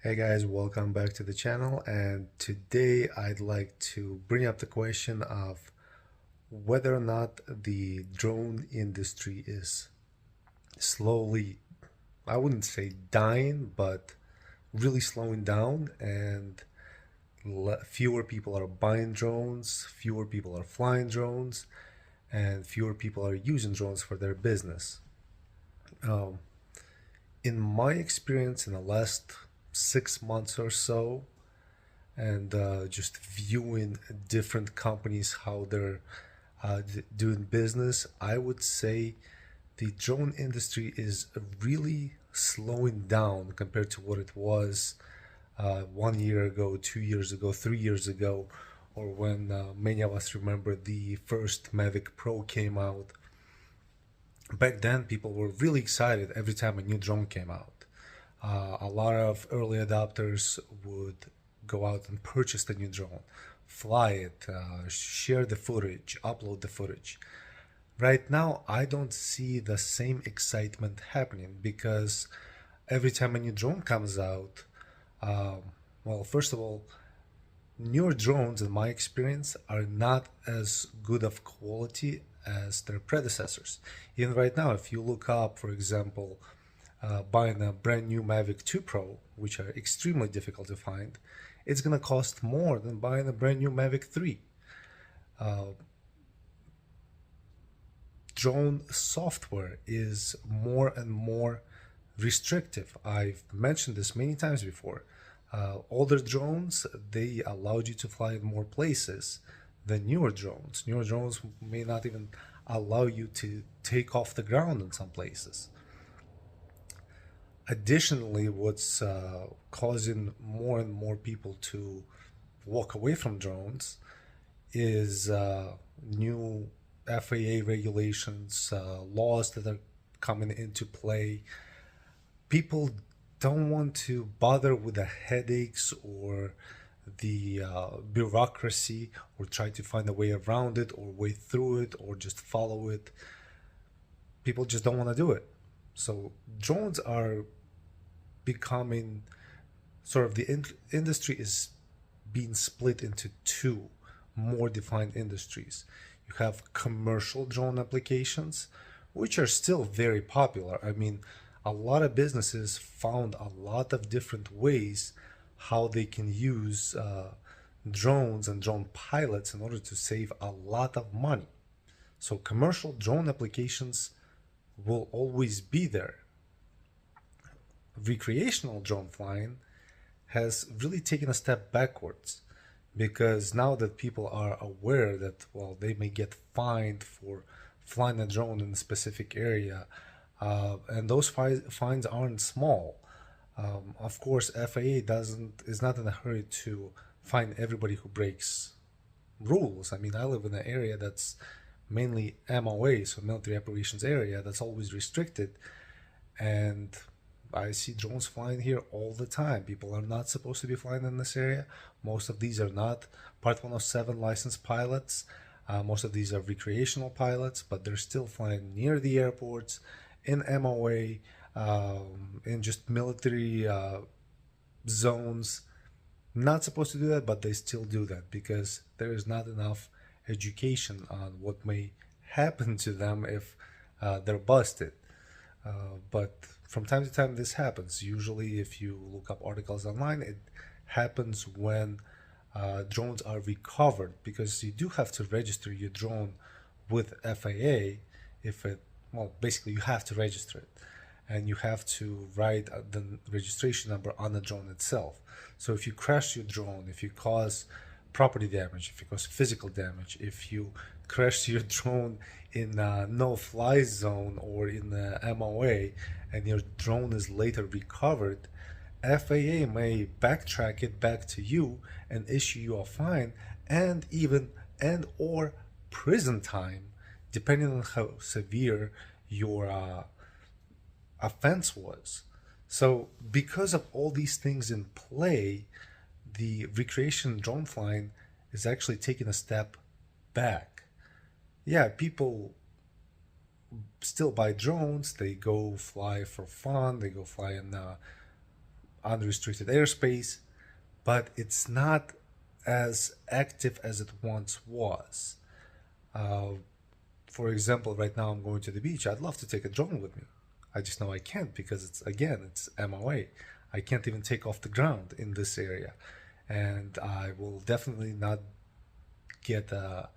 Hey guys, welcome back to the channel, and today I'd like to bring up the question of whether or not the drone industry is slowly, I wouldn't say dying, but really slowing down, and fewer people are buying drones, fewer people are flying drones, and fewer people are using drones for their business. Um, in my experience, in the last 6 months or so, and just viewing different companies how they're doing business, I would say the drone industry is really slowing down compared to what it was 1 year ago, 2 years ago, 3 years ago, or when many of us remember the first Mavic Pro came out. Back then, people were really excited every time a new drone came out. A lot of early adopters would go out and purchase the new drone, fly it, share the footage, upload the footage. Right now, I don't see the same excitement happening because every time a new drone comes out, um, well, first of all, newer drones, in my experience, are not as good of quality as their predecessors. Even right now, if you look up, for example, buying a brand new Mavic 2 Pro, which are extremely difficult to find, it's going to cost more than buying a brand new Mavic 3. Uh, Drone software is more and more restrictive. I've mentioned this many times before. Older drones, they allowed you to fly in more places than newer drones. Newer drones may not even allow you to take off the ground in some places. Additionally, what's causing more and more people to walk away from drones is new FAA regulations, laws that are coming into play. People don't want to bother with the headaches or the bureaucracy, or try to find a way around it or way through it or just follow it. People just don't want to do it. So drones are becoming sort of, the industry is being split into two more defined industries. You have commercial drone applications, which are still very popular. I mean, a lot of businesses found a lot of different ways how they can use drones and drone pilots in order to save a lot of money. So commercial drone applications will always be there. Recreational drone flying has really taken a step backwards because now that people are aware that, well, they may get fined for flying a drone in a specific area, and those fines aren't small. Of course, FAA doesn't is not in a hurry to fine everybody who breaks rules. I mean, I live in an area that's mainly MOA, so military operations area, that's always restricted, and I see drones flying here all the time. People are not supposed to be flying in this area. Most of these are not Part 107 licensed pilots. Most of these are recreational pilots, but they're still flying near the airports, in MOA, in just military zones. Not supposed to do that, but they still do that because there is not enough education on what may happen to them if they're busted. But from time to time, this happens. Usually, if you look up articles online, it happens when drones are recovered, because you do have to register your drone with FAA. If it, well, basically, you have to register it, and you have to write the registration number on the drone itself. So if you crash your drone, if you cause property damage, if you cause physical damage, if you crash your drone in a no-fly zone or in the MOA, and your drone is later recovered, FAA may backtrack it back to you and issue you a fine, and even and or prison time, depending on how severe your offense was. So because of all these things in play, the recreation drone flying is actually taking a step back. Yeah, people still buy drones. They go fly for fun. They go fly in unrestricted airspace, but it's not as active as it once was. Uh, for example, right now I'm going to the beach. I'd love to take a drone with me. I just know I can't because it's MOA. I can't even take off the ground in this area. And I will definitely not get a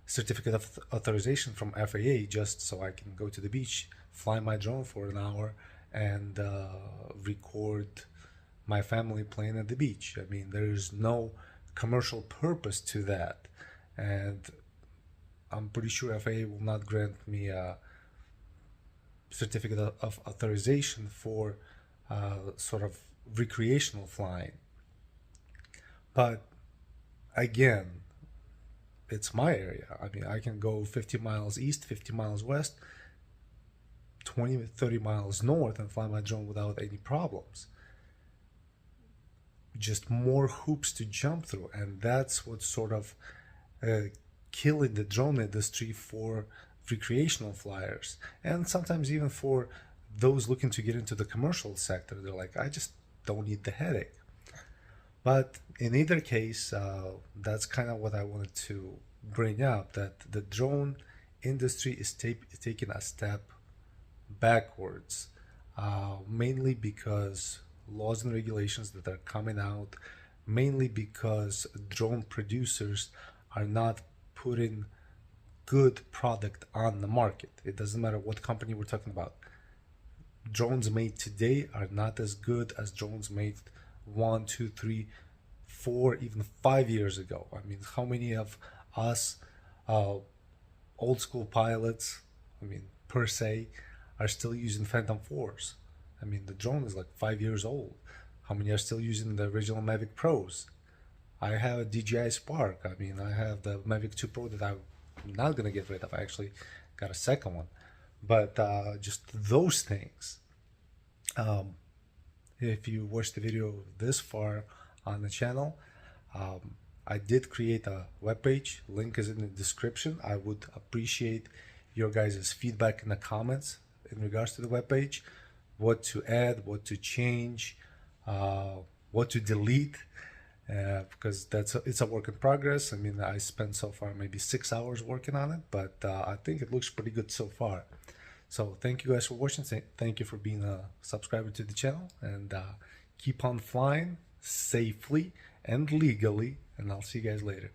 certificate of authorization from FAA just so I can go to the beach, fly my drone for an hour, and record my family playing at the beach. I mean, there's no commercial purpose to that. And I'm pretty sure FAA will not grant me a certificate of authorization for sort of recreational flying. But again, it's my area. I mean, I can go 50 miles east, 50 miles west, 20, 30 miles north and fly my drone without any problems. Just more hoops to jump through. And that's what's sort of killing the drone industry for recreational flyers. And sometimes even for those looking to get into the commercial sector. They're like, I just don't need the headache. But in either case, that's kind of what I wanted to bring up, that the drone industry is taking a step backwards, mainly because laws and regulations that are coming out, mainly because drone producers are not putting good product on the market. It doesn't matter what company we're talking about. Drones made today are not as good as drones made 1, 2, 3, 4, even 5 years ago. I mean, how many of us old school pilots, I mean, per se, are still using Phantom 4s? I mean, the drone is like 5 years old. How many are still using the original Mavic Pros? I have a DJI Spark. I mean, I have the Mavic 2 Pro that I'm not going to get rid of. I actually got a second one. But just those things. If you watched the video this far on the channel, I did create a webpage. Link is in the description. I would appreciate your guys' feedback in the comments in regards to the webpage. What to add, what to change, what to delete, because it's a work in progress. I mean, I spent so far maybe 6 hours working on it, but I think it looks pretty good so far. So thank you guys for watching. Thank you for being a subscriber to the channel, and keep on flying safely and legally, and I'll see you guys later.